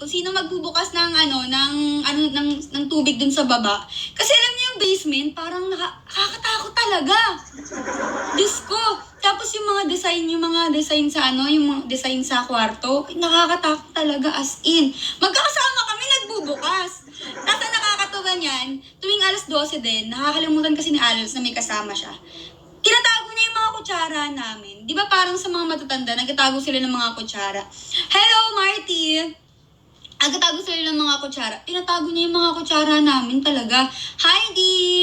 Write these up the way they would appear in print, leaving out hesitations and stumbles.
kung sino magbubukas ng tubig dun sa baba. Kasi alam niyo yung basement, parang nakakatakot talaga. Diyos ko. Tapos yung mga design sa yung mga design sa kwarto, nakakatakot talaga as in. Magkakasama kami nagbubukas. Tapos ang nakakatawa niyan, tuwing alas 12 din, nakakalimutan kasi ni Alex na may kasama siya. Tinatago niya yung mga kutsara namin. Di ba parang sa mga matatanda, nagtatago sila ng mga kutsara. Hello, Marty! Nagtatago sila ng mga kutsara. Tinatago niya yung mga kutsara namin talaga. Hi, D!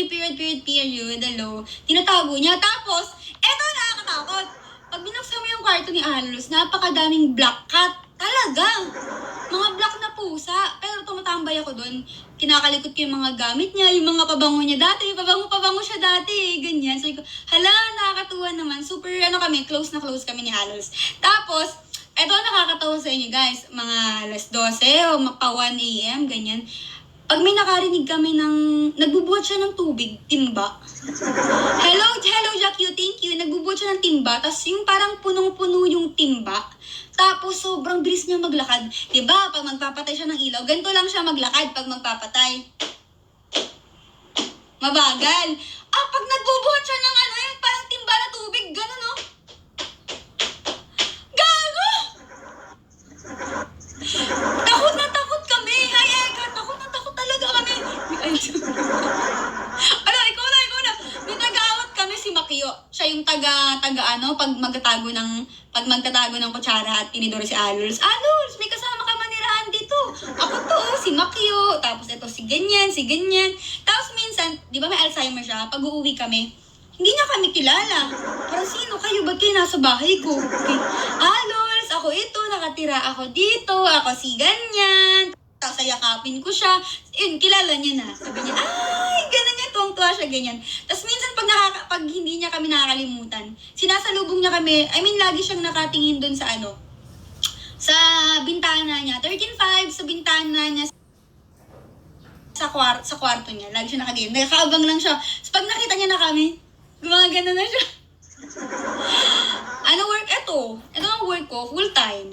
Period. Hello. Tinatago niya. Tapos, eto nakakatakot. Pag binuksan mo yung kwarto ni Alos, napakadaming black cat. Talaga! Mga black na pusa. Pero tumatambay ako doon. Kinakalikot ko yung mga gamit niya, yung mga pabango niya dati. Pabango siya dati. Ganyan. So, hala, nakakatuwa naman. Super, close na close kami ni Alos. Tapos, eto nakakatawa sa inyo guys. Mga alas 12 o pa 1 a.m. Ganyan. Pag may nakarinig kami nagbubuhat siya ng tubig, timba. Hello, Jackie, thank you. Nagbubuhat siya ng timba, tapos yung parang punong-puno yung timba. Tapos sobrang bilis niya maglakad. Diba, pag magpapatay siya ng ilaw, ganito lang siya maglakad pag magpapatay. Mabagal. Pag nagbubuhat siya ng yung parang timba na tubig, gano'n, no? Gago! Takot na takot kami. Takot na takot talaga kami. Ikaw na. May nag-aawat kami si Makio. Siya yung pag magtatago ng kutsara at tinidor si Alols. Alols, may kasama ka manirahan dito. Ako to, si Makio. Tapos ito si ganyan. Tapos minsan, di ba may Alzheimer siya? Pag uuwi kami, hindi niya kami kilala. Parang sino kayo? Ba't kayo nasa bahay ko? Okay. Alols, ako ito, nakatira ako dito, ako si ganyan. Tapos yakapin ko siya. Yun, kilala niya na. Sabi niya, ay, ganun nga, tuwang-tuwa siya, ganyan. Tapos minsan pag hindi niya kami nakakalimutan, sinasalubong niya kami, lagi siyang nakatingin doon sa sa bintana niya. 13.5 sa bintana niya sa kwarto niya. Lagi siya nakaganyan. Nakaabang lang siya. So pag nakita niya na kami, gumagana na siya. Work? Ito ang work ko, full time.